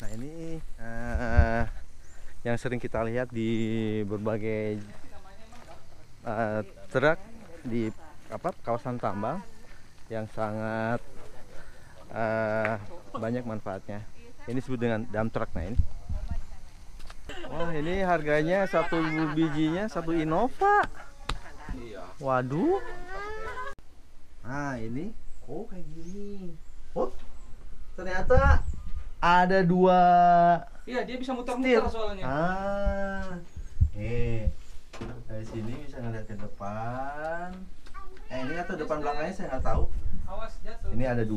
Nah ini yang sering kita lihat di berbagai truk di kawasan tambang yang sangat banyak manfaatnya. Ini disebut dengan dump truck. Nah ini, wah ini harganya satu bijinya 1 Innova. Waduh. Nah ini, oh kayak gini. Oh ternyata ada 2. Iya, dia bisa muter-muter soalnya. Dari sini bisa ngeliat ke depan. Ini atau depan belakangnya saya nggak tahu. Awas jatuh. Ini ada 2.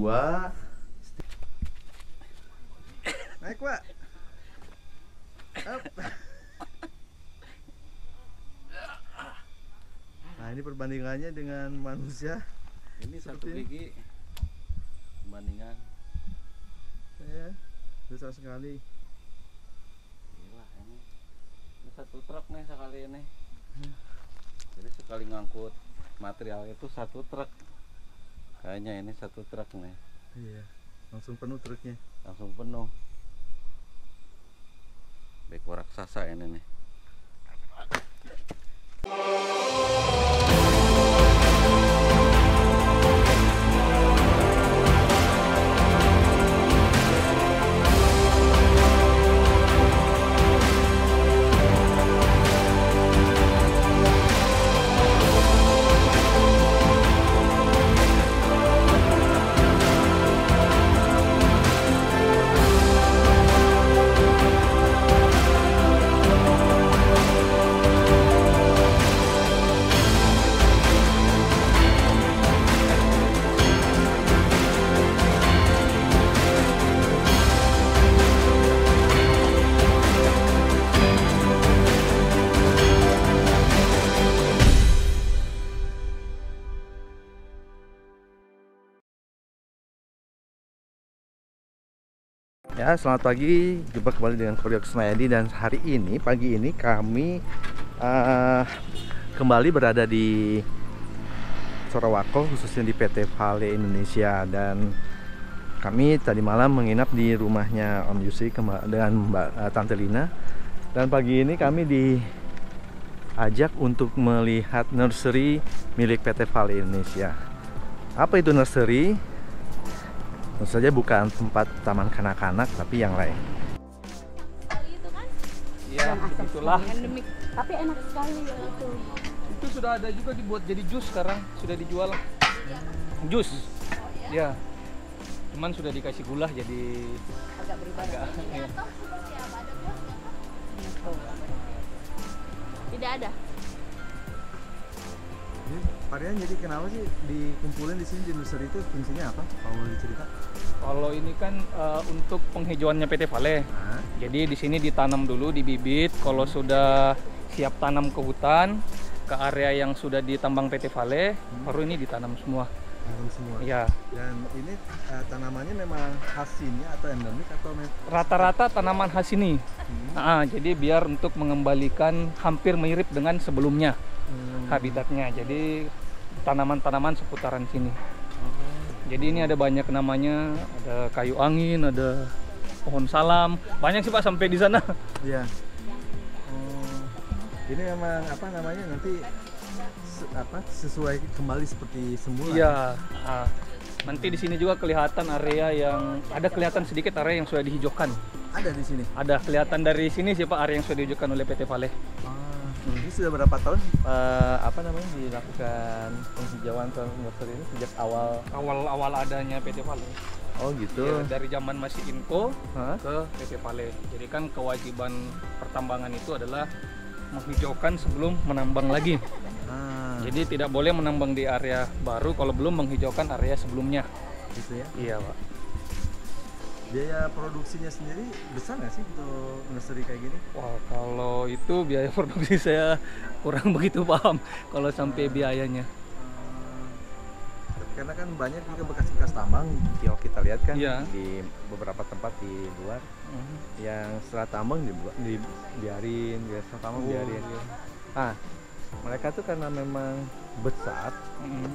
Naik Pak. Up. Nah ini perbandingannya dengan manusia. Ini satu gigi perbandingan. Ya, besar sekali. Gila ini satu truk nih sekali ini. Jadi sekali ngangkut material itu satu truk. Kayaknya ini satu truk nih. Iya, langsung penuh truknya. Langsung penuh. Beko raksasa ini nih. Ya, selamat pagi. Jumpa kembali dengan Koryo Kusmayadi, dan hari ini pagi ini kami kembali berada di Sorowako, khususnya di PT Vale Indonesia, dan kami tadi malam menginap di rumahnya Om Yusri dengan Mbak Tante Lina, dan pagi ini kami diajak untuk melihat nursery milik PT Vale Indonesia. Apa itu nursery? Tentu saja bukan tempat taman kanak-kanak, tapi yang lain. Itu kan Iya, begitulah. endemik, tapi enak sekali ya itu. Itu sudah ada juga dibuat jadi jus sekarang, sudah dijual. Jus. Ya. Cuman sudah dikasih gula jadi Agak berubah. iya. Tidak ada. Pak Rian, jadi kenapa sih dikumpulin di sini di nursery itu, fungsinya apa? Kalau boleh cerita? Kalau ini kan untuk penghijauannya PT Vale. Nah, Jadi di sini ditanam dulu, dibibit. Kalau sudah siap tanam ke hutan, ke area yang sudah ditambang PT Vale, baru ini ditanam semua. langsung semua. Iya. Dan ini tanamannya memang khas sini atau endemik atau Rata-rata tanaman khas ini. Jadi biar untuk mengembalikan hampir mirip dengan sebelumnya habitatnya. Jadi tanaman-tanaman seputaran sini. Jadi ini ada banyak namanya, ada kayu angin, ada pohon salam, banyak sih Pak sampai di sana. Iya. Ini memang apa namanya, nanti sesuai kembali seperti semula. Iya. Nanti di sini juga kelihatan area yang ada, kelihatan sedikit area yang sudah dihijaukan. Ada di sini. Ada kelihatan dari sini sih Pak area yang sudah dihijaukan oleh PT Vale. Ini sudah berapa tahun dilakukan penghijauan nursery ini, sejak Awal adanya PT Vale. Oh gitu. Ya, dari zaman masih Inco ke PT Vale. Jadi kan kewajiban pertambangan itu adalah menghijaukan sebelum menambang lagi. Jadi tidak boleh menambang di area baru kalau belum menghijaukan area sebelumnya. Gitu ya. Iya Pak. Biaya produksinya sendiri besar nggak sih untuk nursery kayak gini? Wah, kalau itu biaya produksi saya kurang begitu paham kalau sampai biayanya. Karena kan banyak juga bekas-bekas tambang yang kita lihat kan Iya. di beberapa tempat di luar yang setelah tambang dibiarin, biasa tambang biarin. Iya. Mereka tuh karena memang besar Mm.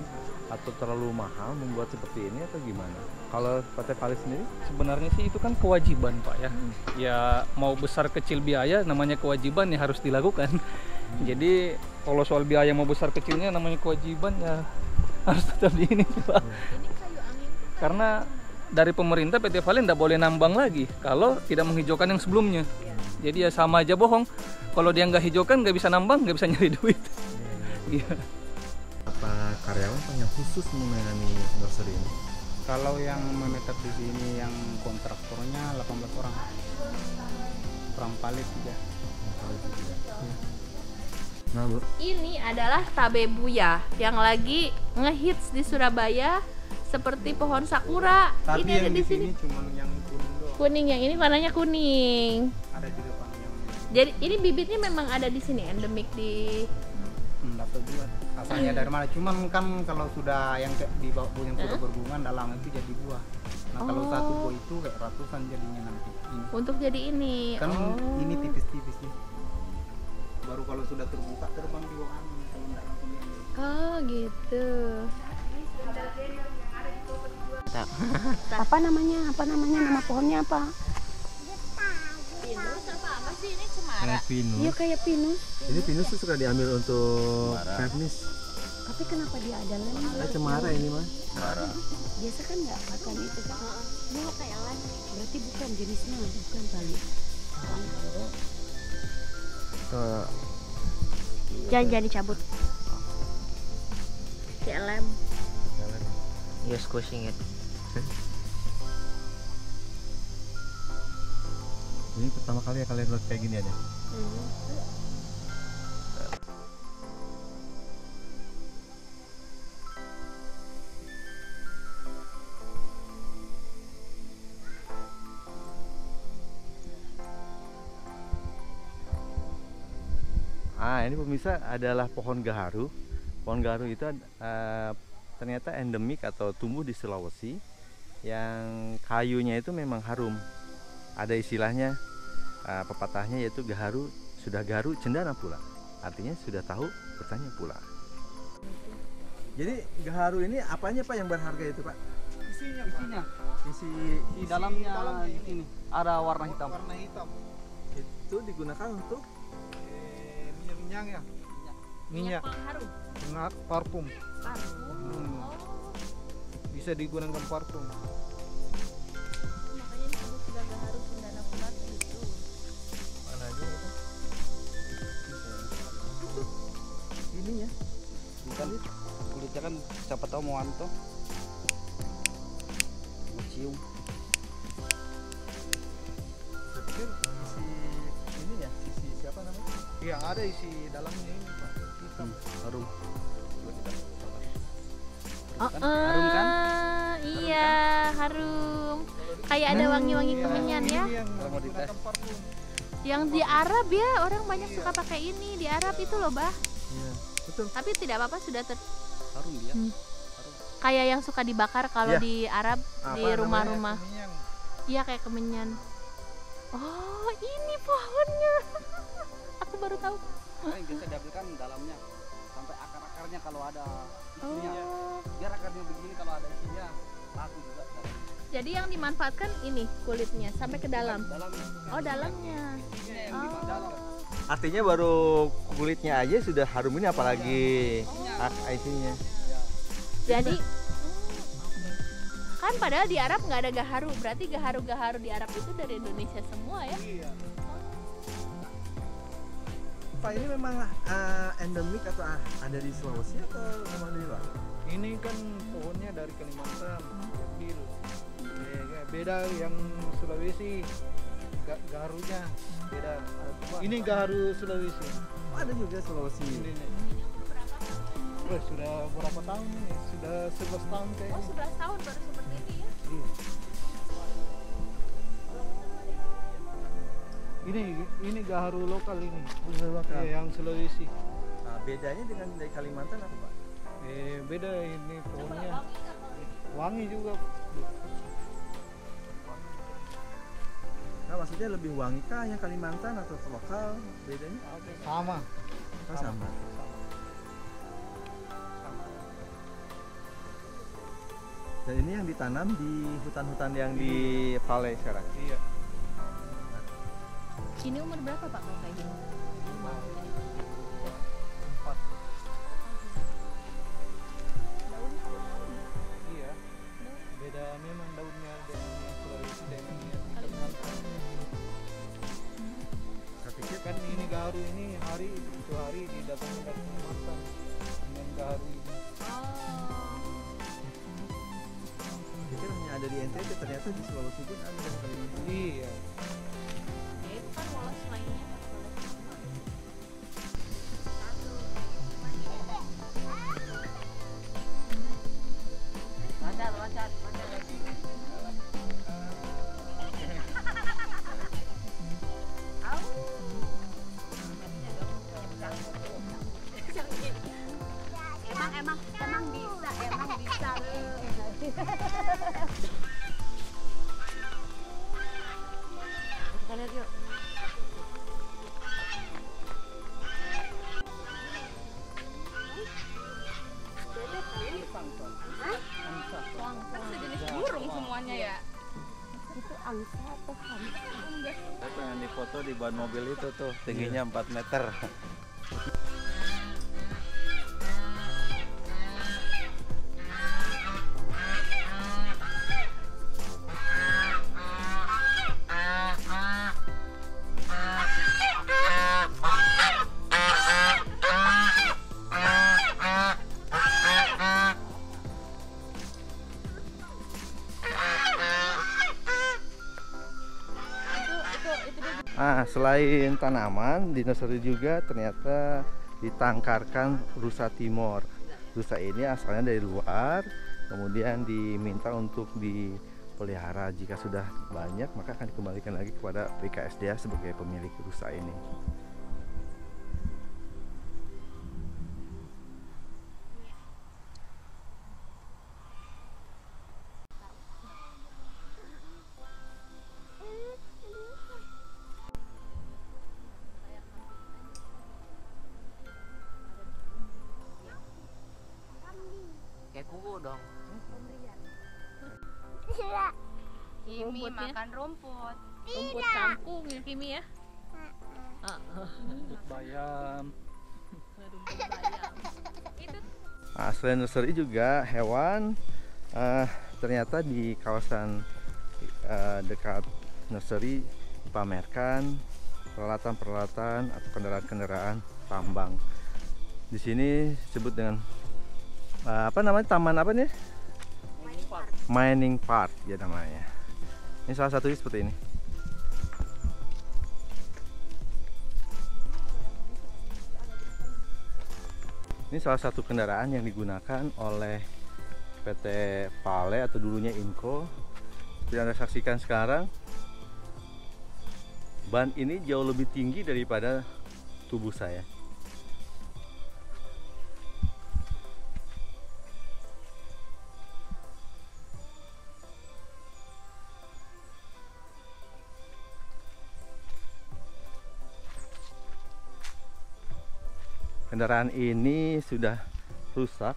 atau terlalu mahal membuat seperti ini atau gimana? Kalau PT Pali sendiri? Sebenarnya sih itu kan kewajiban Pak ya. Ya mau besar kecil biaya namanya kewajiban ya harus dilakukan. Jadi kalau soal biaya mau besar kecilnya namanya kewajiban ya harus tetap di ini Pak. Ini kayu angin tuh Karena dari pemerintah PT Pali tidak boleh nambang lagi kalau tidak menghijaukan yang sebelumnya. Jadi ya sama aja bohong. Kalau dia nggak hijaukan nggak bisa nambang, nggak bisa nyari duit. Iya. Apa karyawan Pak yang khusus menangani nursery ini? Kalau yang menetap di sini yang kontraktornya 18 orang. Orang Pali 3. Nah Bu, ini adalah tabebuya yang lagi ngehits di Surabaya seperti pohon sakura. Tapi Ini ada yang di sini. cuma yang kuning doang. Kuning, yang ini warnanya kuning. Ada di depan yang Jadi ini bibitnya memang ada di sini, endemik di. dapat juga. Asalnya dari mana? Cuman kan kalau sudah yang kayak di bawah yang sudah berbunga dalam itu jadi buah. Nah kalau Oh. satu buah itu kayak ratusan jadinya nanti. Ini. Untuk jadi ini. Kan Oh. ini tipis-tipis nih. Baru kalau sudah terbuka terbang di bawah angin. Kalau enggak langsung diambil. Oh gitu. Apa namanya? Apa namanya? Nama pohonnya apa? Pinus apa sih ini cemara? pinus. Iya kayak pinus. Ini pinus tuh suka diambil untuk Cemara. vernis. Tapi kenapa dia ada lemnya? Cemara ini mah. Marah. Biasa kan nggak makan itu kan? Ini kayak lem. Berarti bukan jenisnya, bukan kali. Jangan dicabut. Kayak lem. You're squishing it. Ini pertama kali ya kalian lihat kayak gini aja. Ini pemirsa adalah pohon gaharu. Pohon gaharu itu ternyata endemik atau tumbuh di Sulawesi yang kayunya itu memang harum. Ada istilahnya pepatahnya yaitu gaharu sudah gaharu cendana pula. Artinya sudah tahu bertanya pula. Jadi gaharu ini apanya Pak yang berharga itu Pak? Isinya. Isi Dalamnya ini ada warna hitam. warna hitam. Itu digunakan untuk Minyak ya. Minyak pengharum. minyak parfum. Parfum. Bisa digunakan parfum. Makanya disebut sudah gak harus cendana pulat gitu. mana aja itu? Ini ya. Bukan kulitnya kan siapa tahu mau anto. Mau cium. Saya pikir isi ini ya, sisi siapa namanya? Iya ada isi dalamnya ini Pak. Hitam. Harum. Harum kan? Iya, harum. Kayak ada wangi-wangi kemenyan ya. Ini yang Kalau mau dites. menggunakan parfum. Yang di Arab ya, orang banyak suka pakai ini di Arab itu loh, Bah. Iya, betul. Tapi tidak apa-apa sudah Harum dia. kayak yang suka dibakar kalau Iya. di Arab Apa di namanya? rumah-rumah. Minyak. Iya kayak kemenyan. Oh, ini pohonnya. Aku baru tahu. Yang biasa diambilkan dalamnya sampai akar-akarnya kalau ada isinya. Oh. Biar akarnya begini kalau ada isinya laku juga. Jadi yang dimanfaatkan ini kulitnya sampai ke dalam. Dalamnya. Oh, dalamnya. Isinya yang di dalam. Artinya baru kulitnya aja sudah harum ini apalagi isinya. Jadi kan padahal di Arab nggak ada gaharu, berarti gaharu-gaharu di Arab itu dari Indonesia semua ya? Pak ini memang endemik atau ada di Sulawesi atau memang dari luar? Ini kan pohonnya dari Kalimantan, kecil. Beda yang Sulawesi, gaharunya beda. Ini gaharu Sulawesi. Oh, ada juga Sulawesi. Ini. Sudah berapa tahun ini? Sudah 11 tahun Oh, kayaknya. 11 tahun baru seperti ini ya? Iya. Ini gaharu lokal ini. Lokal. Yang Sulawesi. Nah, bedanya dengan dari Kalimantan apa Pak? Beda ini pohonnya. Wangi juga. Nah, maksudnya lebih wangi kah yang Kalimantan atau lokal? Bedanya? Sama. Oh, sama. Dan ini yang ditanam di hutan-hutan yang di Vale sekarang. Iya. Ini umur berapa Pak kalau kayak gini? 4. Iya. Beda memang daunnya dengan yang Sulawesi dengan yang Kalimantan. Saya pikir Kan ini garu ini hari itu hari didatangkan dari Kalimantan dengan garu ini. pikir hanya ada di NTT, ternyata di Sulawesi pun ada dan Kalimantan. Iya. Ya itu kan walas lainnya. Emang bisa. Kita lihat yuk. Kan sejenis burung semuanya ya. Itu angsa atau hamsa? Saya pengen difoto di ban mobil itu tuh, tingginya 4 meter. Selain tanaman di nursery juga ternyata ditangkarkan rusa timor. Rusa ini asalnya dari luar, kemudian diminta untuk dipelihara. Jika sudah banyak, maka akan dikembalikan lagi kepada BKSDA sebagai pemilik rusa ini. Kayak kuku dong. Kimi makan rumput. Rumput kampung ya Kimi ya. Rumput bayam. Rumput bayam. Itu Selain nursery juga hewan, ternyata di kawasan dekat nursery dipamerkan peralatan-peralatan atau kendaraan-kendaraan tambang. Di sini disebut dengan apa namanya, taman apa nih? Mining Park ya namanya. Ini salah satunya seperti ini. Ini salah satu kendaraan yang digunakan oleh PT Vale atau dulunya Inco. Seperti yang Anda saksikan sekarang, ban ini jauh lebih tinggi daripada tubuh saya. Kendaraan ini sudah rusak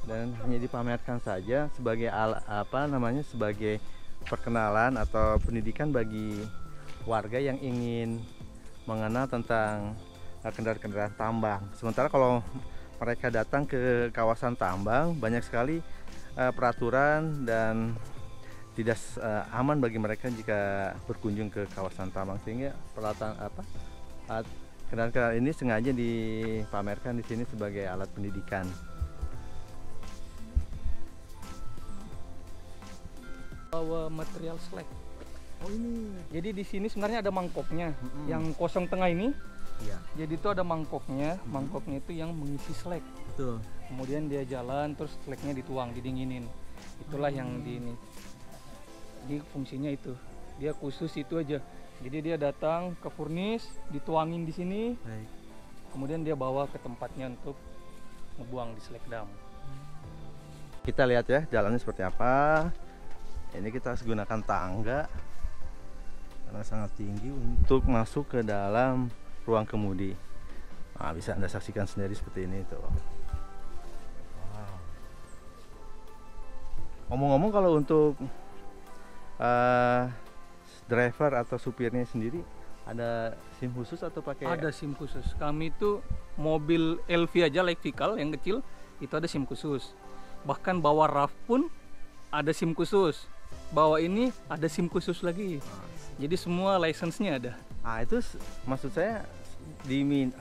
dan hanya dipamerkan saja sebagai sebagai perkenalan atau pendidikan bagi warga yang ingin mengenal tentang kendaraan-kendaraan tambang. Sementara kalau mereka datang ke kawasan tambang, banyak sekali peraturan dan tidak aman bagi mereka jika berkunjung ke kawasan tambang, sehingga peralatan kendaraan ini sengaja dipamerkan di sini sebagai alat pendidikan. Bawa material slag. Oh ini. Jadi di sini sebenarnya ada mangkoknya. Yang kosong tengah ini. Iya. Jadi itu ada mangkoknya. Mangkoknya itu yang mengisi slag. Betul. Kemudian dia jalan terus slagnya dituang, didinginin. Itulah yang di ini. Jadi fungsinya itu. Dia khusus itu aja. Jadi dia datang ke furnis, dituangin di sini. Baik. Kemudian dia bawa ke tempatnya untuk ngebuang di slag dam. Kita lihat ya jalannya seperti apa. Ini kita harus gunakan tangga karena sangat tinggi untuk masuk ke dalam ruang kemudi. Nah, bisa Anda saksikan sendiri seperti ini tuh. Wow. Ngomong-ngomong, kalau untuk driver atau supirnya sendiri ada SIM khusus atau pakai? Ada SIM khusus. Kami itu mobil LV aja, light vehicle yang kecil itu ada SIM khusus. Bahkan bawa RAV pun ada SIM khusus. Bawa ini ada SIM khusus lagi. Jadi semua license-nya ada. Ah, itu maksud saya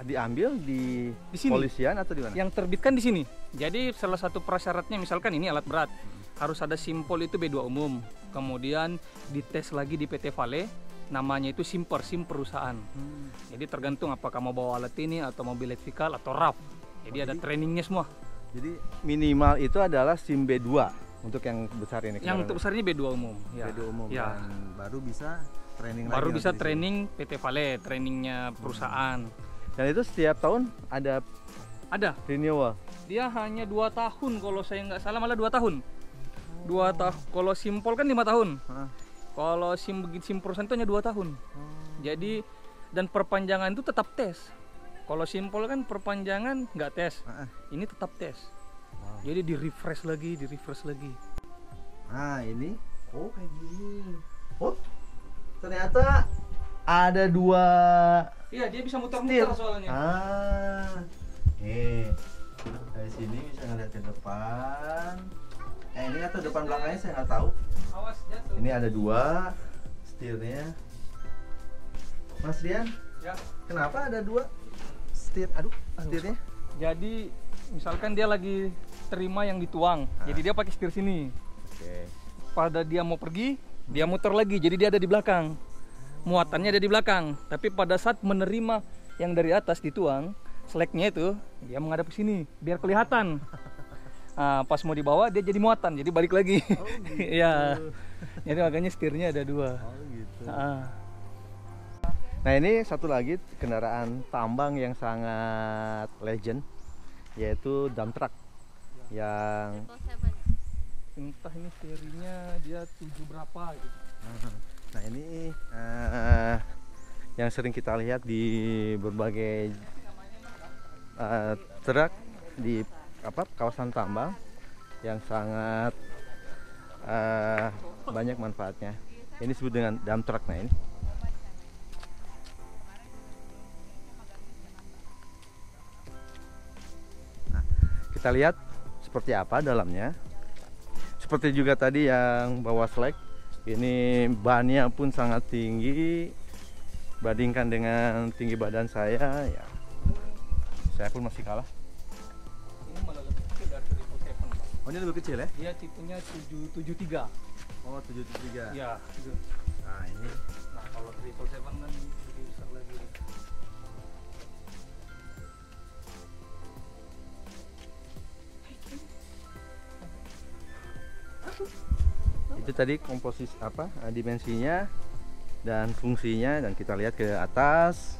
diambil di sini. polisian atau di mana? Yang terbitkan di sini. Jadi salah satu prasyaratnya misalkan ini alat berat. Harus ada SIMPOL itu B2 umum. Kemudian dites lagi di PT Vale, namanya itu SIMPER, SIM perusahaan. Jadi tergantung apakah mau bawa alat ini atau mobil light vehicle atau RAV. Jadi ada trainingnya semua. Jadi minimal itu adalah SIM B2 untuk yang besar ini. Yang untuk besar ini B2 umum. Ya. B2 umum. Ya. Dan baru bisa training Baru lagi bisa nanti di training PT Vale, trainingnya perusahaan. sini. Dan itu setiap tahun ada Ada. renewal. Dia hanya 2 tahun kalau saya nggak salah, malah 2 tahun. 2 tahun. Kalau SIMPOL kan 5 tahun. Hah. Kalau SIM perusahaan itu hanya 2 tahun. Jadi dan perpanjangan itu tetap tes. Kalau SIMPOL kan perpanjangan nggak tes. Ini tetap tes. Jadi di refresh lagi. Nah, ini kayak gini. Oh, ternyata ada 2. Iya, dia bisa Setir. muter-muter soalnya. Dari sini bisa ngeliat ke depan. Ini atau depan belakangnya saya nggak tahu. Awas jatuh. Ini ada 2 setirnya. Mas Rian, Ya. kenapa ada 2 setir? Aduh, setirnya. Jadi misalkan dia lagi terima yang dituang. Jadi dia pakai setir sini. Oke. Pada dia mau pergi, dia muter lagi. Jadi dia ada di belakang. Muatannya ada di belakang. Tapi pada saat menerima yang dari atas dituang, seleknya itu dia menghadap ke sini biar kelihatan. Nah, pas mau dibawa dia jadi muatan, jadi balik lagi. Oh, gitu. Iya. Jadi makanya setirnya ada 2. Oh, gitu. Nah, ini satu lagi kendaraan tambang yang sangat legend, yaitu dump truck yang entah ini serinya dia 7 berapa gitu. nah ini yang sering kita lihat di berbagai truk di kawasan tambang yang sangat banyak manfaatnya. Ini disebut dengan dump truck. Nah, ini kita lihat seperti apa dalamnya. Seperti juga tadi yang bawa selek, ini bannya pun sangat tinggi. Bandingkan dengan tinggi badan saya, ya saya pun masih kalah. Ini malah lebih kecil dari 777, Pak. Oh, ini lebih kecil ya? Dia tipenya 773. Oh, 773. Iya, gitu. Nah, ini Nah, kalau 777 kan lebih besar lagi. itu tadi komposisi dimensinya dan fungsinya, dan kita lihat ke atas.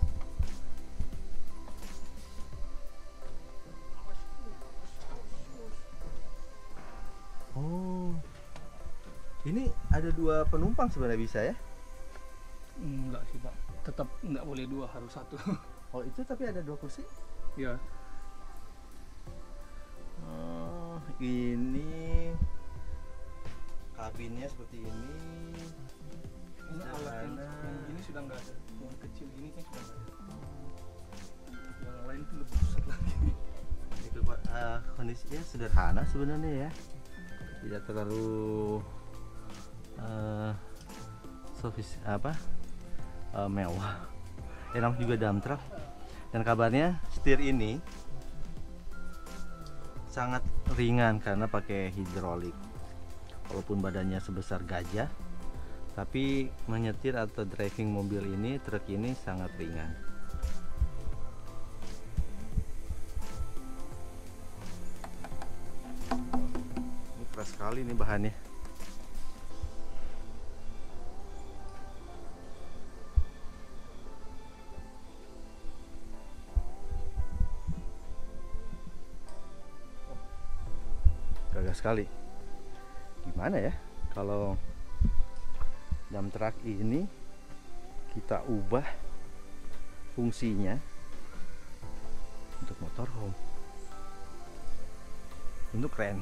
Oh, ini ada 2 penumpang sebenarnya bisa ya? Enggak sih, Pak. Tetap enggak boleh 2, harus 1. Oh, itu tapi ada 2 kursi. Ya. Oh, ini kabinnya seperti ini. Ini alat Sederhana. yang ini sudah enggak ada. Yang kecil ini kan sudah enggak ada. Yang lain tuh lebih besar lagi. Itu kondisinya sederhana sebenarnya ya, tidak terlalu mewah. Enak juga dump truck. Dan kabarnya setir ini sangat ringan karena pakai hidrolik. Walaupun badannya sebesar gajah, tapi menyetir atau driving mobil ini, truk ini sangat ringan. Ini keras sekali nih bahannya. Gagah sekali. Gimana ya kalau dump truck ini kita ubah fungsinya untuk motorhome, untuk keren.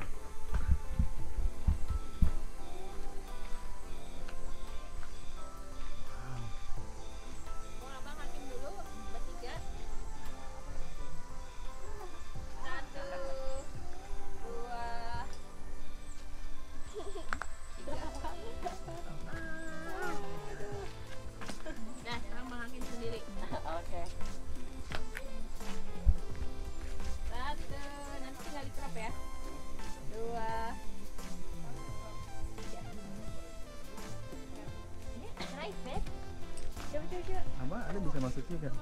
Mbak, ada bisa masukin kan?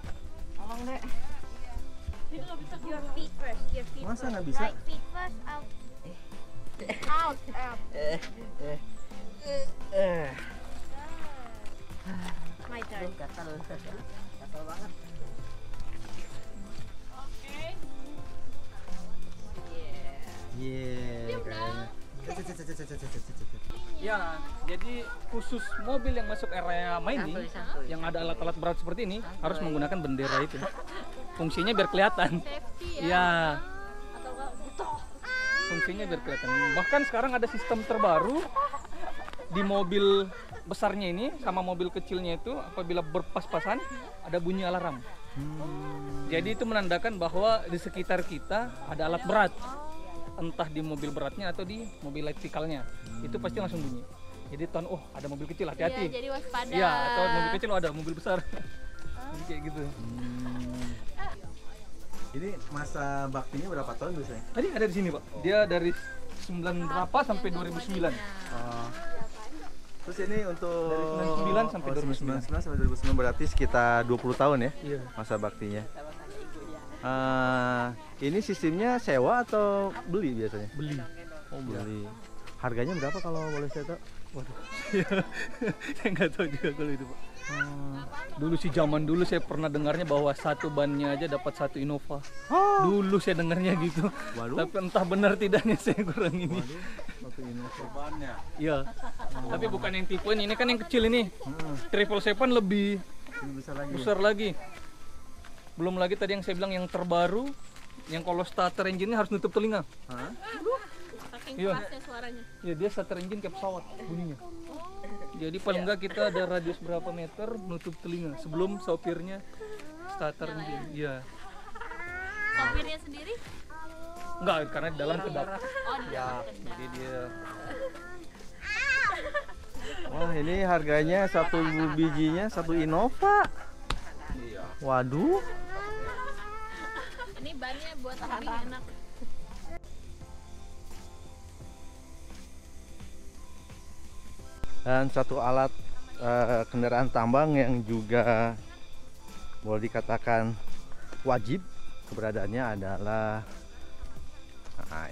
Tolong deh. Your feet first. Your feet Masa first. nggak bisa? Right feet first. Out. Out. Out. My turn. Gatal banget. Iya, kayaknya. Ya, jadi khusus mobil yang masuk area mining Santuy. yang ada alat-alat berat seperti ini harus menggunakan bendera itu. Fungsinya biar kelihatan. Safety ya. Ya, Atau enggak butuh. fungsinya biar kelihatan. Bahkan sekarang ada sistem terbaru di mobil besarnya ini sama mobil kecilnya itu apabila berpas-pasan ada bunyi alarm. Jadi itu menandakan bahwa di sekitar kita ada alat berat. Entah di mobil beratnya atau di mobil vertikalnya. Itu pasti langsung bunyi. Jadi tahun ada mobil kecil, Iya, hati-hati. jadi waspada. Iya, atau mobil kecil ada mobil besar. Jadi kayak gitu. Ini masa baktinya berapa tahun biasanya? Tadi ada di sini, Pak. Dia dari 9 berapa sampai 2009. Terus ini untuk Dari 99 sampai 2099 sampai 2009 berarti sekitar 20 tahun ya Iya. masa baktinya. Ini sistemnya sewa atau beli biasanya? Beli. Oh beli. Harganya berapa kalau boleh saya tahu? Waduh. Saya nggak tahu juga kalau itu, Pak. Dulu sih zaman dulu saya pernah dengarnya bahwa satu bannya aja dapat satu Innova. Dulu saya dengarnya gitu. Waduh. Tapi entah benar tidaknya saya kurang ini. Satu Innova. Bannya. Iya. Tapi bukan yang tipe ini kan yang kecil ini. 777 lebih Ini besar lagi. besar lagi. Belum lagi tadi yang saya bilang yang terbaru, yang kalau starter engine harus nutup telinga. Hah? Saking Iya. kerasnya suaranya. Ya dia starter engine kayak pesawat bunyinya. Jadi paling enggak kita ada radius berapa meter nutup telinga sebelum sopirnya starter engine. Iya. Sopirnya sendiri? Enggak, karena di dalam kedap. Oh, di dalam kedap. Jadi dia Wah ini harganya satu bijinya satu Innova. Waduh. Ini bannya buat lebih enak. Dan satu alat kendaraan tambang yang juga boleh dikatakan wajib keberadaannya adalah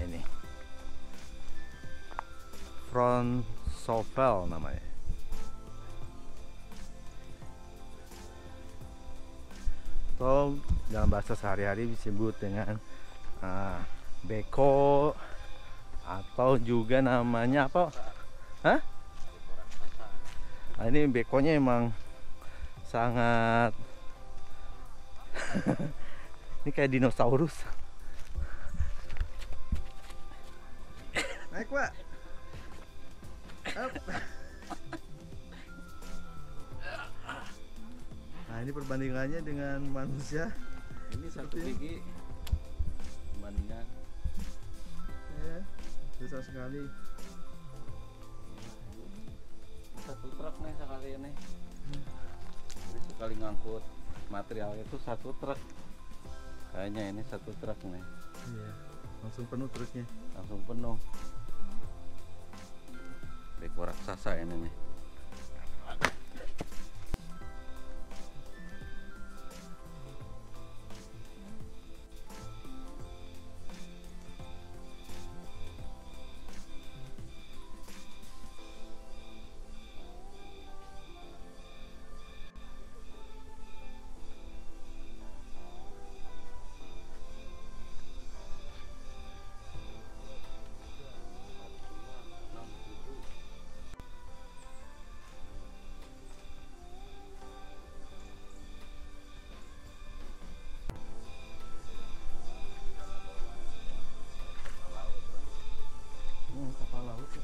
ini front shovel namanya. Atau dalam bahasa sehari-hari disebut dengan beko atau juga namanya apa? Hah? Nah, ini bekonya emang sangat ini kayak dinosaurus. Naik, Pak. Up. Nah, ini perbandingannya dengan manusia. Ini satu gigi bandingan. Ya, besar sekali. Satu truk nih sekali ini. Jadi sekali ngangkut material itu satu truk. Kayaknya ini satu truk nih. Iya, langsung penuh truknya. Langsung penuh. Beko raksasa ini nih. Kapal laut. Ya.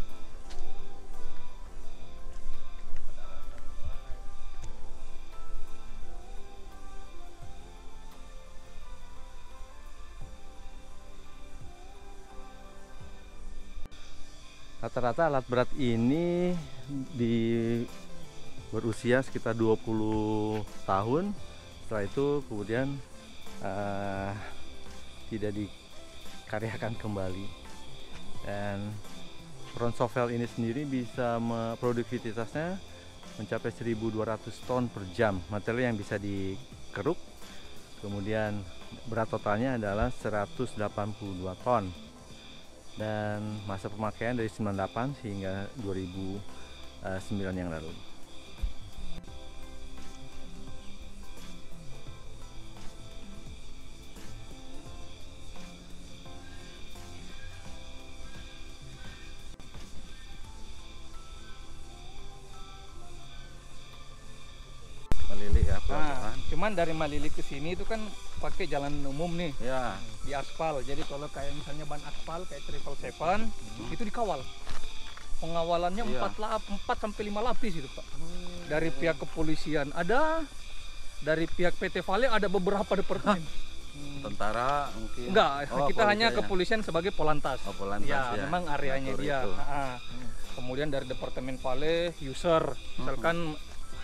Rata-rata alat berat ini berusia sekitar 20 tahun. Setelah itu kemudian tidak dikaryakan kembali. Dan front shovel ini sendiri bisa produktivitasnya mencapai 1.200 ton per jam material yang bisa dikeruk. Kemudian berat totalnya adalah 182 ton. Dan masa pemakaian dari 98 hingga 2009 yang lalu. Malili ya Nah, pelan-pelan. cuman dari Malili ke sini itu kan pakai jalan umum nih, Ya. di aspal. Jadi kalau kayak misalnya ban aspal kayak 777 itu dikawal. Pengawalannya Iya. 4 sampai 5 lapis itu, Pak. Dari pihak kepolisian ada, dari pihak PT Vale ada beberapa departemen. Tentara mungkin. Enggak, Oh, kita hanya polisinya. kepolisian sebagai polantas. Oh, polantas, ya, ya. memang areanya Ngatur dia. itu. Kemudian dari departemen Vale user, misalkan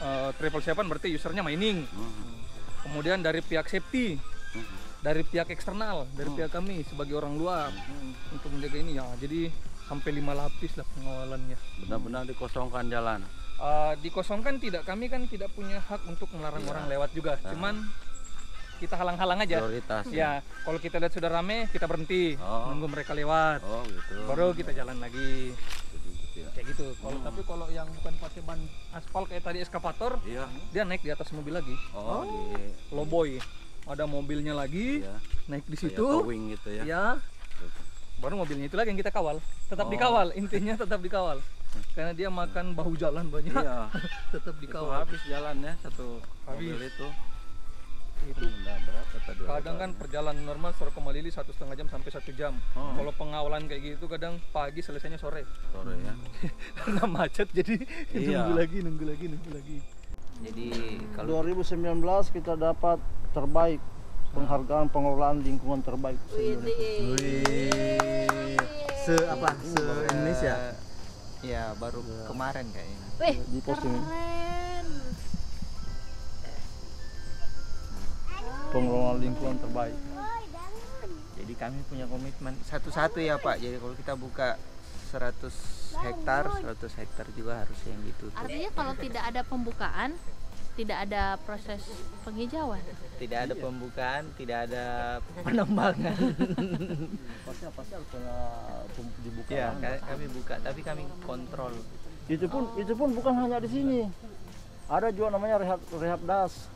777 berarti usernya mining. Kemudian dari pihak safety, dari pihak eksternal, dari pihak kami sebagai orang luar untuk menjaga ini ya. Jadi sampai 5 lapis lah pengawalannya. Benar-benar dikosongkan jalan. Dikosongkan tidak, kami kan tidak punya hak untuk melarang orang lewat juga. Cuman kita halang-halang aja. Prioritas. Ya, kalau kita lihat sudah rame, kita berhenti, Oh. nunggu mereka lewat. Oh, gitu. Baru kita jalan lagi. Jadi gitu ya. Kayak gitu. Tapi kalau yang bukan pakai ban aspal kayak tadi eskavator, Iya. dia naik di atas mobil lagi. Oh, di Loboy. Ada mobilnya lagi, ya. naik di Kayak situ. towing gitu ya. Ya. Baru mobilnya itu lagi yang kita kawal. Tetap Oh. dikawal, intinya tetap dikawal. Karena dia makan bahu jalan banyak. Iya. Tetap Itu dikawal. habis jalannya satu Habis. mobil itu. Itu Udah berapa tadi? kadang kan perjalanan normal Soro ke Malili 1,5 jam sampai 1 jam. Oh. Kalau pengawalan kayak gitu kadang pagi selesainya sore. sore ya. Karena macet jadi Iya. nunggu lagi. Jadi kalau 2019 kita dapat terbaik penghargaan pengelolaan lingkungan terbaik Se-Indonesia. ya baru kemarin kayaknya. Wih, di posting ini. keren. Pengelolaan lingkungan terbaik. Jadi kami punya komitmen satu-satu ya Pak. Jadi kalau kita buka 100 hektar juga harus yang ditutup. Artinya kalau tidak ada pembukaan, tidak ada proses penghijauan. Tidak ada pembukaan, tidak ada penambangan. Pasti harus dibuka. Ya, kami buka, tapi kami kontrol. Itu pun bukan hanya di sini. Ada juga namanya rehab das.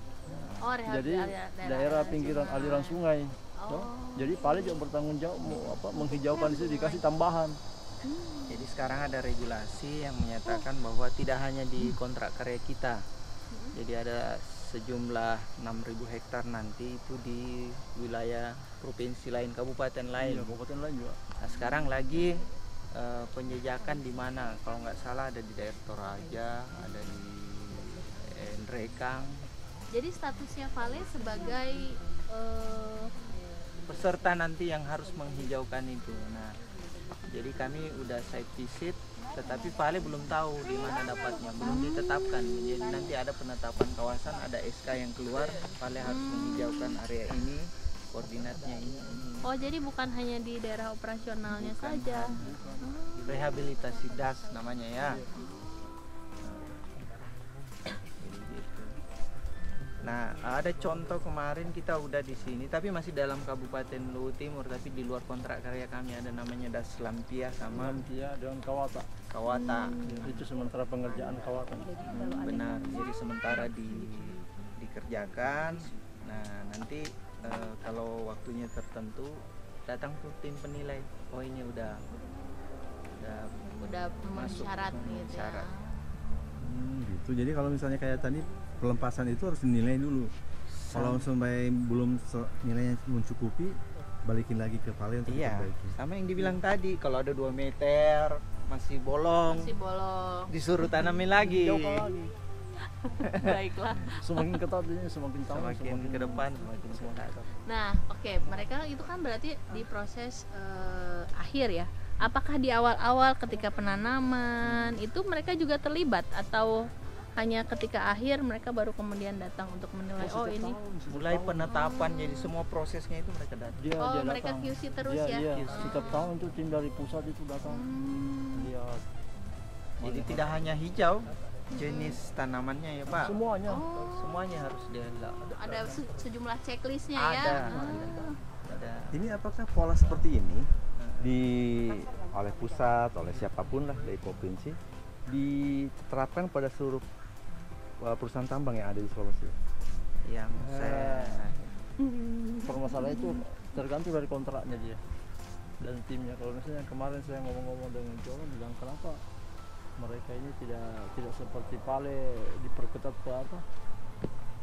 Oh, rehab Jadi daerah pinggiran aliran sungai. Oh. Jadi Pale juga bertanggung jawab menghijaukan di situ, dikasih tambahan. Jadi sekarang ada regulasi yang menyatakan bahwa tidak hanya di kontrak karya kita. Jadi ada sejumlah 6.000 hektar nanti itu di wilayah provinsi lain, kabupaten lain. Iya, kabupaten lain juga. Nah, sekarang lagi penjajakan di mana? Kalau nggak salah ada di daerah Toraja, ada di Nrekang. Jadi statusnya Vale sebagai Peserta nanti yang harus menghijaukan itu. Nah, jadi kami udah site visit, tetapi Vale belum tahu di mana dapatnya, belum ditetapkan. Jadi nanti ada penetapan kawasan, ada SK yang keluar, Vale harus menghijaukan area ini, koordinatnya ini. oh jadi bukan hanya di daerah operasionalnya Bukan saja. hanya. Rehabilitasi das namanya ya. Jadi gitu. Nah, ada contoh kemarin kita udah di sini, tapi masih dalam Kabupaten Luwu Timur, tapi di luar kontrak karya kami ada namanya Das Lampia sama Lampia dengan Kawata. Kawata. Itu sementara pengerjaan Kawata. Benar. Jadi sementara dikerjakan. Nah, nanti kalau waktunya tertentu datang tuh tim penilai. Oh, ini udah Udah memenuhi Masuk, syarat memenuhi gitu syarat. ya. Gitu. Jadi kalau misalnya kayak tadi pelempasan itu harus dinilai dulu. Kalau sampai belum nilainya mencukupi, balikin lagi ke Vale untuk Iya, diperbaiki. sama yang dibilang tadi, kalau ada 2 meter masih bolong, Masih bolong. disuruh tanamin lagi. Jauhkan lagi. Baiklah. Semakin ketat ini semakin tahun Semakin ke depan semakin ketat. Nah, oke, mereka itu kan berarti di proses akhir ya. Apakah di awal-awal ketika penanaman itu mereka juga terlibat atau hanya ketika akhir mereka baru kemudian datang untuk menilai oh ini Mulai penetapan, jadi semua prosesnya itu mereka datang. dia mereka datang. QC terus Dia- ya. dia setiap tahun itu tim dari pusat itu datang. Dia Jadi tidak hanya hijau, jenis tanamannya ya Pak. Semuanya. Semuanya harus dielak. Ada sejumlah checklistnya Ada. ya. Ada. Ini apakah pola seperti ini oleh pusat, oleh siapapun lah dari provinsi diterapkan pada seluruh perusahaan tambang yang ada di Sulawesi? Yang saya Permasalahan itu tergantung dari kontraknya dia dan timnya. Kalau misalnya kemarin saya ngomong-ngomong dengan Johan bilang kenapa mereka ini tidak seperti Pale diperketat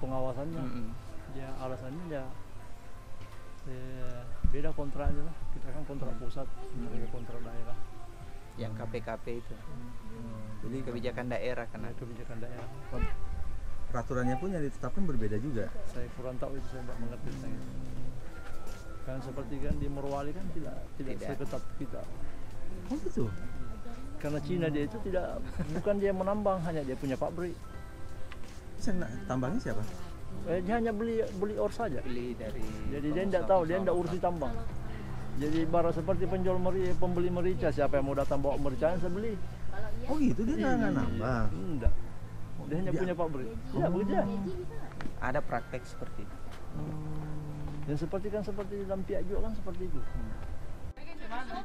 pengawasannya. Ya alasannya ya beda kontraknya lah. Kita kan kontrak pusat, mereka kontrak daerah. yang KPKP itu. Jadi kebijakan daerah kan. Kebijakan daerah. Peraturannya pun yang ditetapkan berbeda juga. Saya kurang tahu itu, saya tidak mengerti. Kan seperti kan di Morowali kan tidak seketat kita. Oh gitu. Karena Cina dia itu bukan dia menambang, hanya dia punya pabrik. Tambangnya siapa? Dia hanya beli ore saja. Beli dari. Jadi dia tidak tahu, dia tidak urusi tambang. Jadi ibarat seperti pembeli merica, siapa yang mau datang bawa merica saya beli. Oh gitu, dia nggak nambang. Enggak. Dia hanya punya pabrik. Ya begitu ya. Ada praktek seperti itu. Dan seperti di dalam pihak juga kan seperti itu.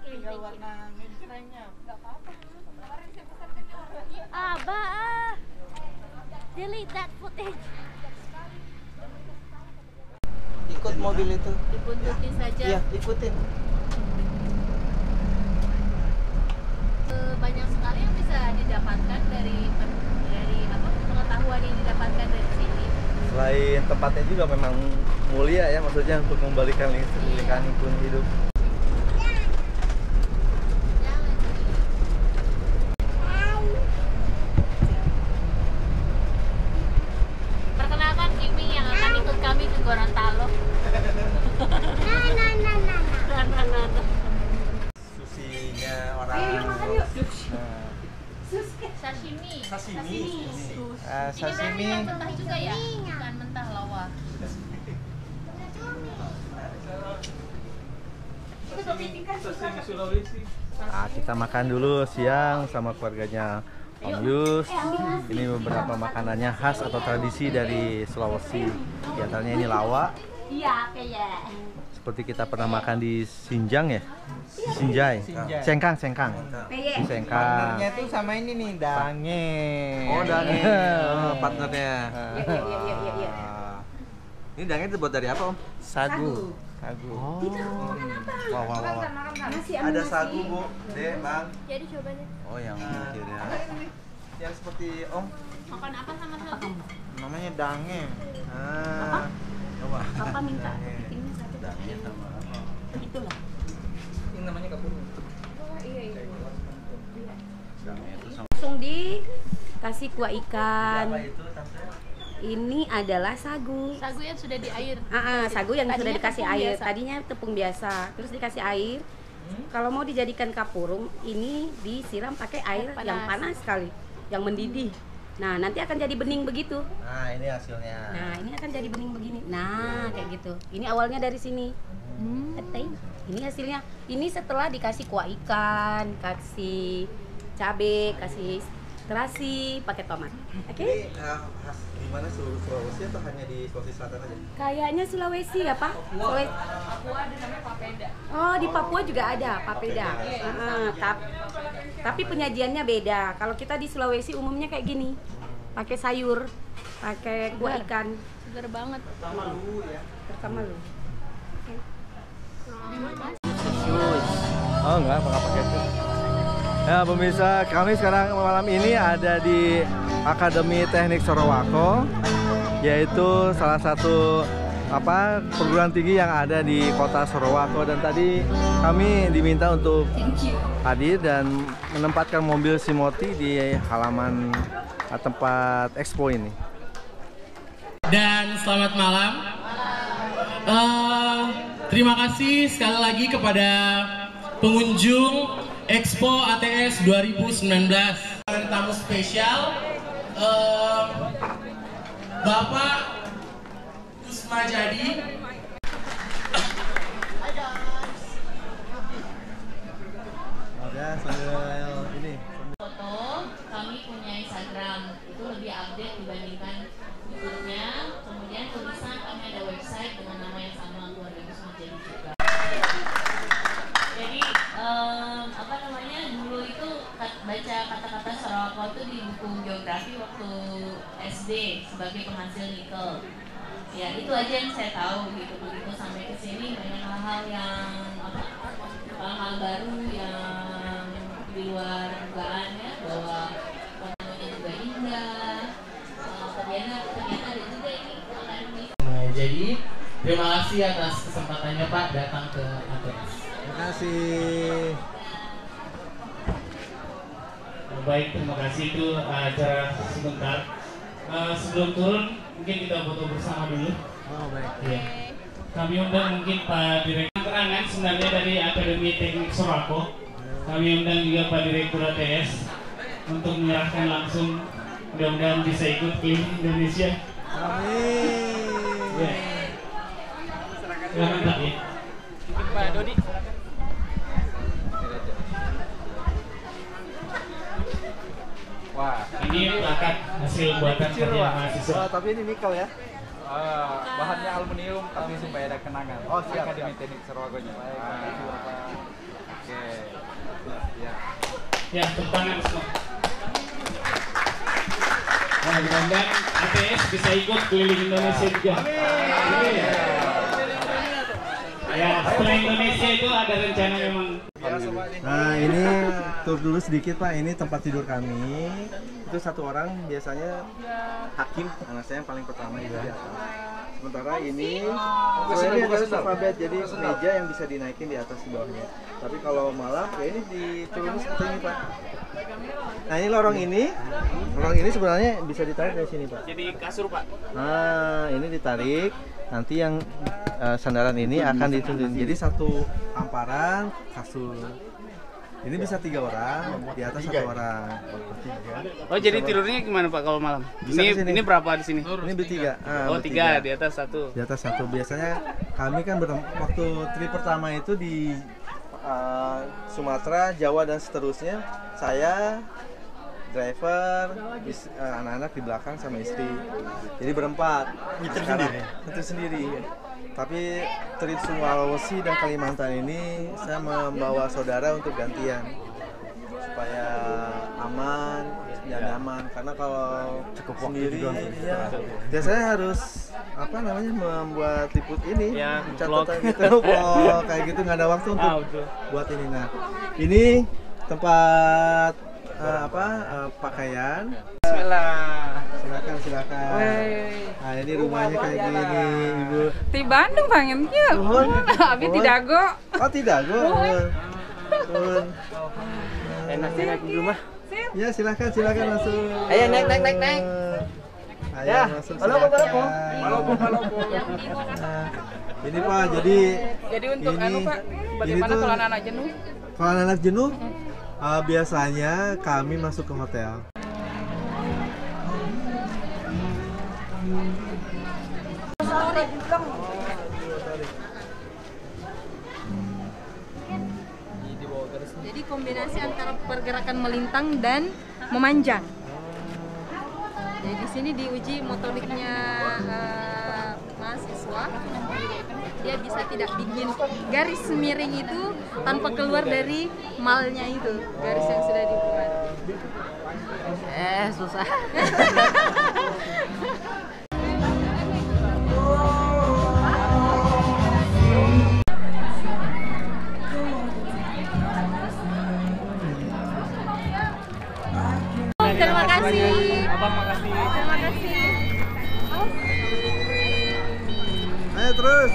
Tinggal warna lainnya. Abah, delete that footage. Ikut mobil itu. Dibuntutin saja. Iya, ikutin. Banyak sekali yang bisa didapatkan dari pengetahuan yang didapatkan dari sini. Selain tempatnya juga memang mulia ya, maksudnya untuk membalikan lingkungan hidup. Perkenalkan Kimi yang akan ikut kami ke Gorontalo. Susinya orang. Sashimi. Sashimi. Ini Sashimi. berarti yang mentah juga ya? Bukan mentah lawa. Nah, kita makan dulu siang sama keluarganya Om Yus. Ini beberapa makanannya khas atau tradisi dari Sulawesi. Di antaranya ini lawa. Iya, kayak. Seperti kita pernah makan di Sinjang ya? Sinjai. Sengkang. Sengkang. Partnernya tuh sama ini nih, Dange. Oh, Dange. Partnernya. Iya. Ini Dange itu buat dari apa, Om? Sagu. Oh. Wah. Ada sagu, Bu. Dek, Bang. Jadi coba deh. Oh, yang kecil ya. Yang seperti Om. Makan apa sama sagu? Namanya Dange. Ah. Coba. Papa minta kepitingnya satu. Dange sama apa? Itulah. Ini namanya kapurung. Iya. Dange itu sama Langsung dikasih kuah ikan. apa itu, Tante? Ini adalah sagu. Sagu yang sudah di air. Sagu yang sudah Tadinya dikasih tepung air. biasa. Tadinya tepung biasa, terus dikasih air. Kalau mau dijadikan kapurung, ini disiram pakai air Panas. yang panas sekali, yang mendidih. Nah, nanti akan jadi bening begitu. Nah, ini hasilnya. Nah, ini akan jadi bening begini. Nah, kayak gitu. Ini awalnya dari sini. Ini hasilnya. Ini setelah dikasih kuah ikan, kasih cabai, kasih terasi, pakai tomat. Oke? Ini khas di mana, seluruh Sulawesi atau hanya di Sulawesi Selatan aja? Kayaknya Sulawesi ya, Pak? Sulawesi. Papua ada namanya papeda. Oh, di Papua juga ada papeda. Tapi penyajiannya beda. Kalau kita di Sulawesi umumnya kayak gini. Pakai sayur, pakai kuah ikan. Segar banget. Pertama lu. Oh enggak pakai itu. Ya pemirsa, kami sekarang malam ini ada di Akademi Teknik Sorowako, yaitu salah satu perguruan tinggi yang ada di kota Sorowako. Dan tadi kami diminta untuk hadir dan menempatkan mobil Simoti di halaman tempat expo ini. Dan selamat malam. Terima kasih sekali lagi kepada pengunjung Expo ATS 2019. Tamu spesial Bapak Kusma Jadi. Ada sambil ini. Foto, kami punya Instagram sebagai penghasil nikel. Ya itu aja yang saya tahu gitu. Begitu sampai ke sini banyak hal-hal yang hal-hal baru yang di luar dugaan ya, bahwa pemandangannya juga indah. Ternyata ada juga ini orang Indonesia. Nah, jadi terima kasih atas kesempatannya Pak datang ke ATS. Terima kasih. Baik, terima kasih, itu acara sebentar. Sebelum turun mungkin kita foto bersama dulu. Oh baik. Iya. Kami undang mungkin Pak Direktur keterangan sebenarnya dari Akademi Teknik Sorako. Kami undang juga Pak Direktur ATS untuk menyerahkan langsung, mudah-mudahan bisa ikut keliling Indonesia. Amin. Ya. Silakan Pak ya. Pak Dodi. Wah, Ini plakat hasil buatan kerja mahasiswa. Oh, tapi ini nikel ya? Bahannya aluminium tapi supaya ada kenangan. Oh, siap, Akademi siap. Teknik Suragonya. Oke. Ya. Ya, tepuk tangan semua. Nah, mudah-mudahan ATS bisa ikut keliling Indonesia juga. Amin. Ya, setelah Indonesia itu ada rencana memang. Nah ini tur dulu sedikit Pak, ini tempat tidur kami. Itu satu orang biasanya hakim, anak saya yang paling pertama itu di atas. Sementara ini ada sofa bed, jadi meja yang bisa dinaikin di atas di bawahnya. Tapi kalau malam ya ini diturunin seperti ini Pak. Nah ini lorong ini sebenarnya bisa ditarik dari sini Pak. Jadi kasur Pak. Nah ini ditarik, nanti yang sandaran ini akan diturunin. Jadi satu hamparan kasur. Ini bisa 3 orang, di atas 1 orang. Oh jadi tidurnya gimana Pak kalau malam? Bisa kesini. Ini berapa di sini? Ini bertiga. Oh 3 di atas 1. Di atas 1. Biasanya kami kan waktu trip pertama itu di Sumatera, Jawa dan seterusnya. Saya, driver, anak-anak di belakang sama istri. Jadi berempat. Itu sendiri. Tapi trip Sulawesi dan Kalimantan ini saya membawa saudara untuk gantian supaya aman dan nyaman, karena kalau cukup sendiri ya, biasanya harus membuat liput ini Ya, catatan gitu kayak gitu, nggak ada waktu untuk buat ini. Nah ini tempat pakaian. Bismillah. Silakan. Nah ini rumahnya kayak gini Ibu. Di Bandung pengen yuk. Abi di Dago. Oh di Dago. Enak di rumah. Ya silakan masuk. Ayo naik. Ayo masuk. Silakan. Nah, ini Pak, Jadi untuk ini, Pak, bagaimana ini tuh, kalau anak-anak jenuh? Kalau anak jenuh, biasanya kami masuk ke hotel. Jadi kombinasi antara pergerakan melintang dan memanjang. Jadi di sini diuji motoriknya mahasiswa. Dia bisa tidak bikin garis miring itu tanpa keluar dari malnya itu, garis yang sudah dibuat. Susah. Terima kasih. Abang makasih. Terima kasih. Ayo terus.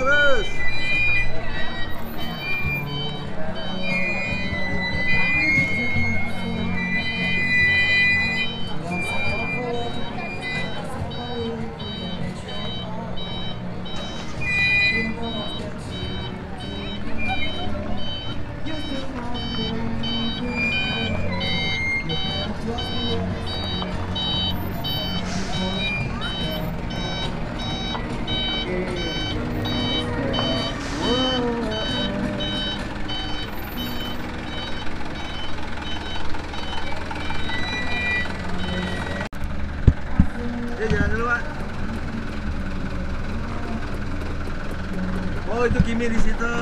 Ya jalan dulu Pak. Oh itu Kimi di situ.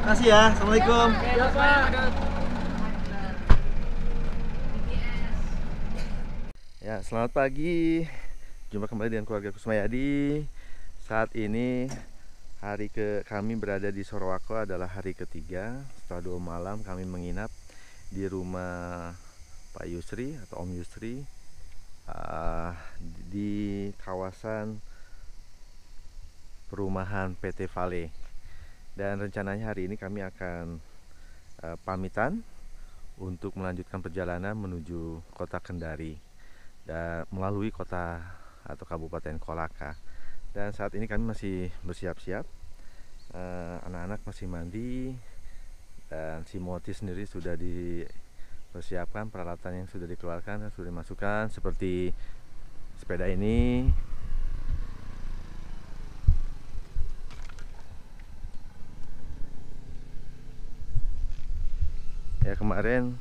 Makasih ya. Assalamualaikum. Ya, Pak. Ya, selamat pagi. Jumpa kembali dengan keluarga Kusmayadi. Saat ini kami berada di Sorowako adalah hari ketiga. Setelah 2 malam kami menginap di rumah Pak Yusri atau Om Yusri di kawasan perumahan PT Vale. Dan rencananya hari ini kami akan pamitan untuk melanjutkan perjalanan menuju kota Kendari dan melalui kota atau Kabupaten Kolaka. Dan saat ini kami masih bersiap-siap, anak-anak masih mandi, dan si Moti sendiri sudah dipersiapkan, peralatan yang sudah dikeluarkan dan sudah dimasukkan seperti sepeda ini, ya. Kemarin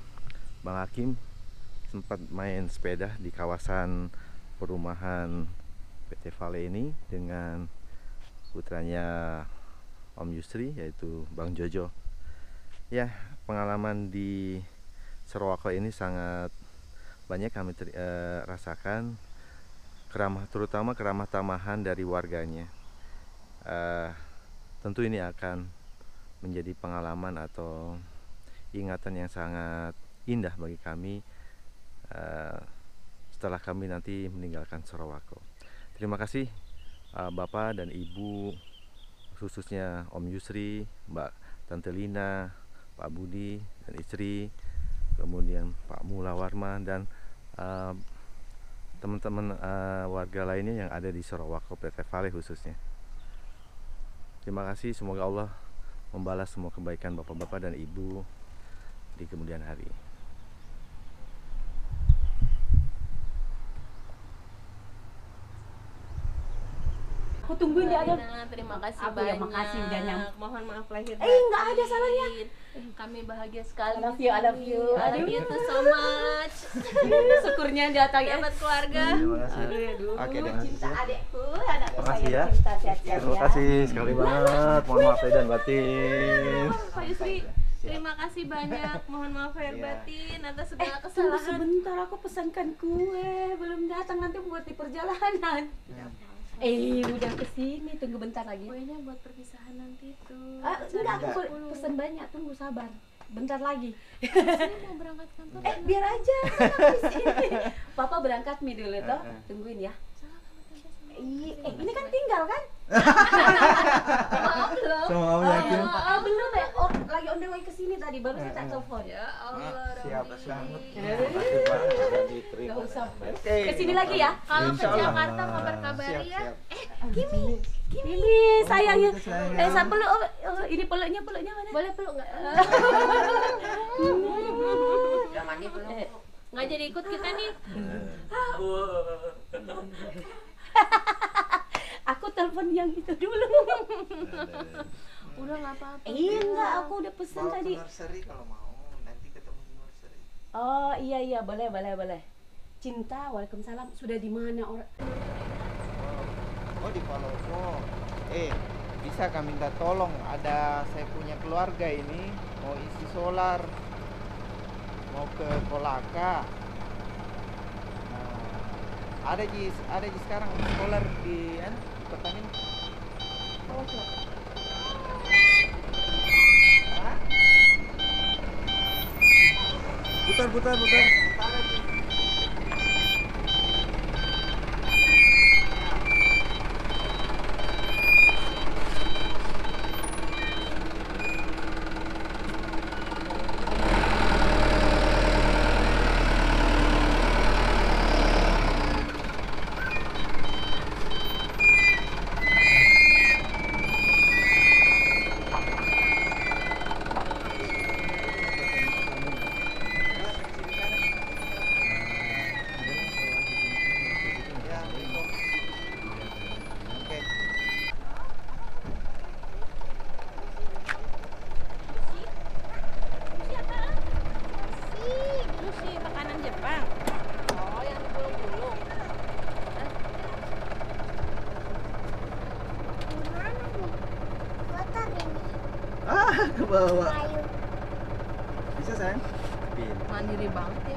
Bang Hakim sempat main sepeda di kawasan perumahan PT Vale ini dengan putranya Om Yusri, yaitu Bang Jojo. Ya, pengalaman di Sorowako ini sangat banyak kami rasakan, terutama keramah tamahan dari warganya. Tentu ini akan menjadi pengalaman atau ingatan yang sangat indah bagi kami setelah kami nanti meninggalkan Sorowako. Terima kasih Bapak dan Ibu, khususnya Om Yusri, Mbak Tante Lina, Pak Budi dan istri, kemudian Pak Mula Warman dan teman-teman warga lainnya yang ada di Sorowako PT Vale khususnya. Terima kasih, semoga Allah membalas semua kebaikan Bapak-bapak dan Ibu di kemudian hari. Aku tungguin dia ada. Terima kasih Aku banyak. yang makasih udah nyampe. Mohon maaf lahir. Nggak ada salahnya. Kami bahagia sekali. I love you, I love you. I love you too so much. Syukurnya datang ya. Dapat keluarga. Terima kasih. Aduh, Oke, dengan cinta siap. adekku, anakku Terima kasih ya. cinta sehat-sehat Terima ya. kasih sekali banget. Mohon maaf lahir dan batin. Pak Yusri, terima kasih banyak. Mohon maaf lahir batin atas segala Tunggu kesalahan. sebentar, aku pesankan kue. Belum datang, nanti buat di perjalanan. Udah kesini, tunggu bentar lagi. Kuenya buat perpisahan nanti tuh. Enggak, aku pesen banyak, tunggu sabar. Bentar lagi. Saya mau berangkat kantor. Biar aja, aku di sini. Papa berangkat dulu toh, tungguin ya. Ini kan tinggal kan? Maaf belum. Sama Om Yakin. Belum ya. Oh, lagi on the way ke sini tadi, baru saya tak telepon. Ya Allah. Siap banget. Gak usah. Ke sini lagi ya. Kalau ke Jakarta kabar-kabari ya. Kimi sayangnya. Saya peluk. Ini peluknya mana? Boleh peluk nggak? Udah mandi belum? Nggak jadi ikut kita nih. Aku telepon yang itu dulu. Udah nggak apa-apa. Enggak, aku udah pesan Mau tadi. ke nursery kalau mau, nanti ketemu di nursery. Oh iya boleh. Cinta, waalaikumsalam. Sudah di mana orang? Oh di Palopo. Bisa kami minta tolong, ada saya punya keluarga ini mau isi solar, mau ke Kolaka. Nah, ada ji sekarang solar di Pertamina. Oh, Putar. Ke bawah. Bisa sayang? Mandiri banget ya.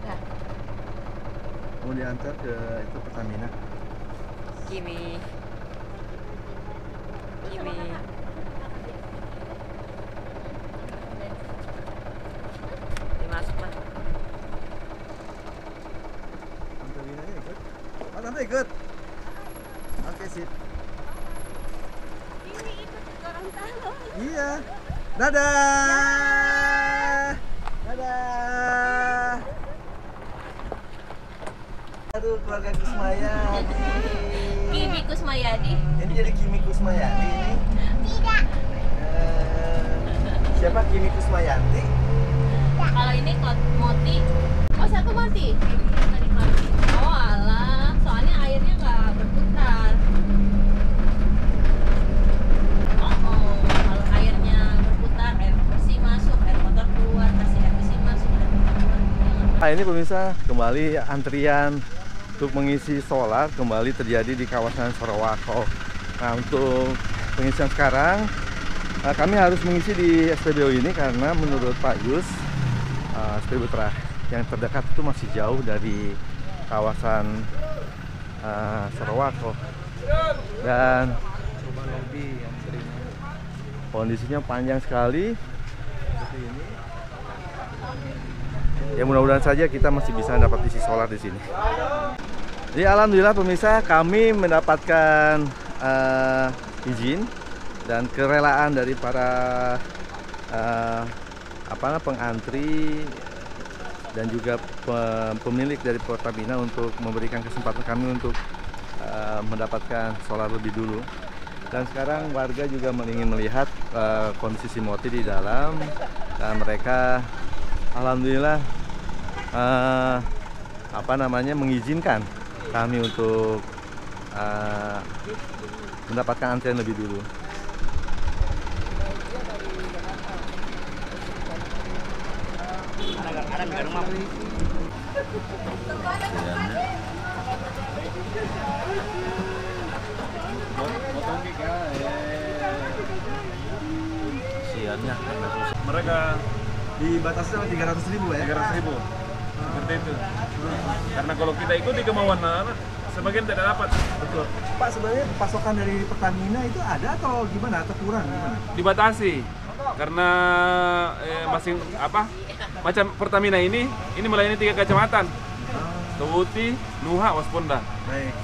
Nah, mau diantar ke itu Pertamina. Kimi. Dimasuk lah. Tantelinanya ikut? Oh, tante ikut? Oke, sip. Ini ikut Gorontalo. Iya. Dadah. Dadah. Aduh, keluarga Kusmayadi. Kimi Kusmayadi. Ini jadi Kimi Kusmayadi ini. Tidak. Siapa Kimi Kusmayanti? Kalau ini Moti. Oh, satu Moti. Tadi Moti. Oh, alah. Soalnya airnya nggak berputar. Oh, kalau airnya berputar, air bersih masuk, air kotor keluar, kasih air bersih masuk, air kotor keluar. Nah, ini pemirsa, kembali antrian untuk mengisi solar kembali terjadi di kawasan Sorowako. Nah, untuk pengisian sekarang kami harus mengisi di SPBU ini karena menurut Pak Yus, SPBU yang terdekat itu masih jauh dari kawasan Sorowako dan kondisinya panjang sekali seperti ini. Ya mudah-mudahan saja kita masih bisa dapat isi solar di sini. Jadi alhamdulillah pemirsa, kami mendapatkan izin dan kerelaan dari para pengantri dan juga pemilik dari Pertamina untuk memberikan kesempatan kami untuk mendapatkan solar lebih dulu. Dan sekarang warga juga ingin melihat kondisi Moti di dalam, dan mereka alhamdulillah mengizinkan kami untuk mendapatkan antrian lebih dulu. Kasiannya karena susah. Mereka Dibatasi sama 300.000 ya? 300.000 seperti itu. Karena kalau kita ikuti kemauan anak, sebagian tidak dapat. Betul. Pak, sebenarnya pasokan dari Pertamina itu ada atau gimana? Atau kurang gimana? Dibatasi karena macam Pertamina ini melayani 3 kecamatan. Tewuti, Nuha, Wasponda. Baik.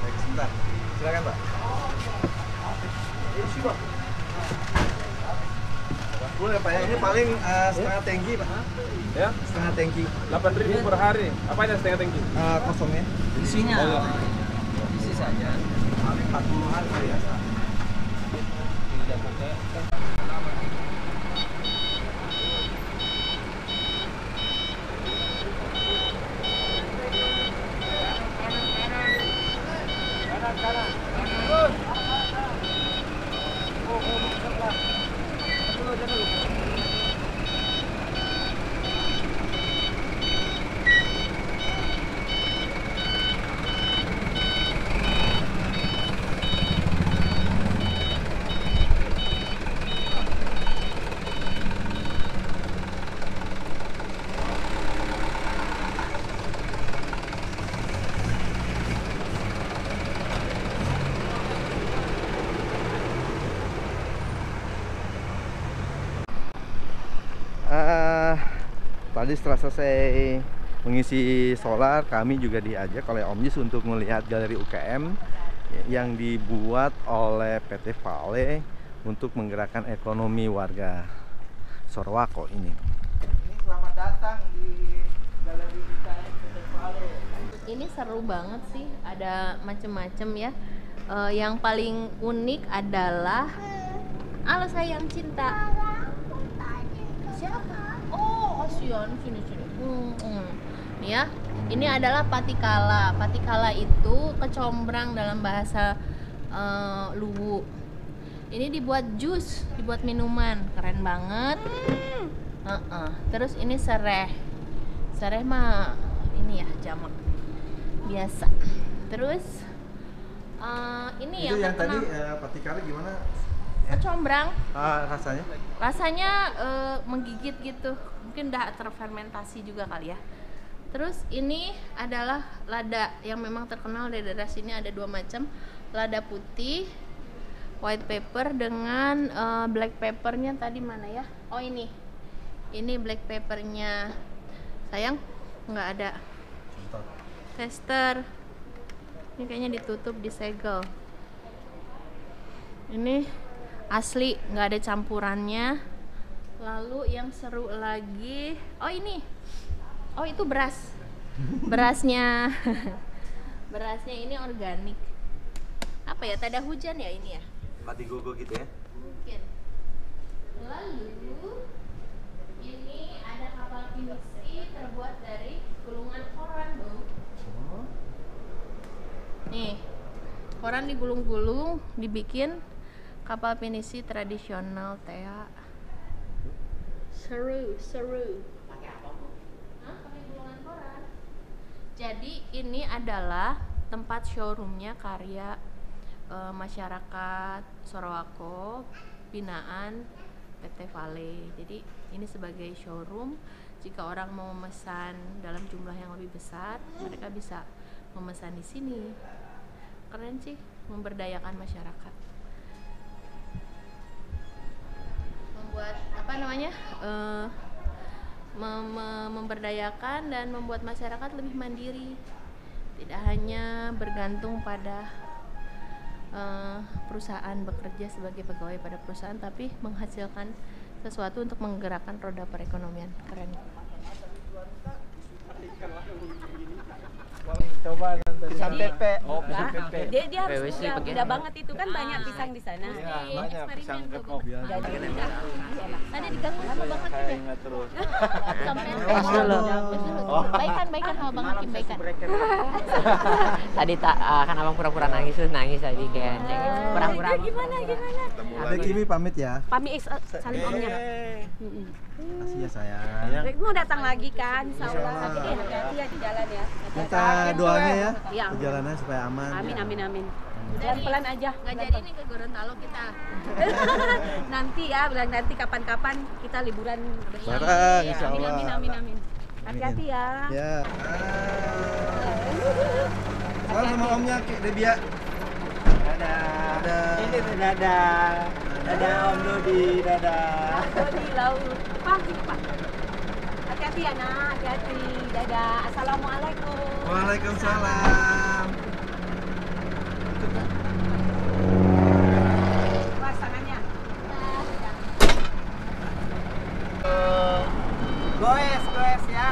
Baik, sebentar. Silakan, Pak. Boleh Pak ya, ini paling setengah tangki Pak. Ya? Setengah tangki. 8.000 per hari. Apanya setengah tangki? Kosongnya. Isinya. Isi saja. Paling 40-an kali ya. Tadi setelah selesai mengisi solar, kami juga diajak oleh Om Yus untuk melihat galeri UKM yang dibuat oleh PT Vale untuk menggerakkan ekonomi warga Sorowako ini. Selamat datang di galeri UKM PT Vale. Ini seru banget sih, ada macem-macem ya. Yang paling unik adalah Halo sayang cinta. Siapa? Oh, kasihan, sini. Nih ya, ini adalah patikala. Patikala itu kecombrang dalam bahasa Luwu. Ini dibuat jus, dibuat minuman, keren banget. Terus ini sereh. Sereh mah ini ya jamak biasa. Terus ini itu yang terkenal. tadi patikala gimana? Kecombrang. Rasanya? Rasanya menggigit gitu. Mungkin udah terfermentasi juga kali ya. Terus ini adalah lada yang memang terkenal di daerah sini, ada 2 macam, lada putih, white pepper dengan black peppernya tadi mana ya? Oh ini black peppernya. Sayang nggak ada tester. Ini kayaknya ditutup, disegel. Ini asli, nggak ada campurannya. Lalu yang seru lagi, oh ini, oh itu beras, berasnya, berasnya ini organik. Apa ya? Tada hujan ya ini ya? Mati gogo gitu ya? Mungkin. Lalu ini ada kapal pinisi terbuat dari gulungan koran, dong. Nih, koran digulung-gulung, dibikin kapal pinisi tradisional, Tea. Seru. Pakai apa, Bu? Pakai gulungan koran. Jadi ini adalah tempat showroomnya karya masyarakat Sorowako binaan PT Vale. Jadi ini sebagai showroom, jika orang mau memesan dalam jumlah yang lebih besar, mereka bisa memesan di sini. Keren sih, memberdayakan masyarakat. Membuat apa namanya? Memberdayakan dan membuat masyarakat lebih mandiri. Tidak hanya bergantung pada perusahaan, bekerja sebagai pegawai pada perusahaan, tapi menghasilkan sesuatu untuk menggerakkan roda perekonomian. Keren. Coba pisang pepe. Oh, pisang pepe. Dia harus mudah banget itu kan banyak pisang di sana. Iya, banyak pisang kepok. Tadi diganggu sama Bang Hakim ya? Ingat terus. Sampai baikan sama Bang Hakim, baikan. Tadi kan abang pura-pura nangis terus nangis tadi kayak pura-pura. Gimana? Ada Kimi pamit ya. Pamit salim omnya. Kasih ya sayang. Mau datang lagi kan, insyaallah. Tapi hati-hati ya di jalan ya. Minta doanya ya, Iya. perjalanannya supaya aman. Amin. Pelan-pelan aja. Nggak jadi nih ke Gorontalo kita. Nanti ya, bilang nanti kapan-kapan kita liburan bersama. Bareng, insyaallah. Amin. Hati-hati ya. Ya. Salam sama omnya, Ki Debia. Dadah. Ini tuh dadah. Dadah Om Dodi, dadah. Dodi laut. Pak, sini Pak. Hati-hati ya nak, hati-hati. Dadah. Assalamualaikum. Waalaikumsalam. Pasangannya. Goes ya.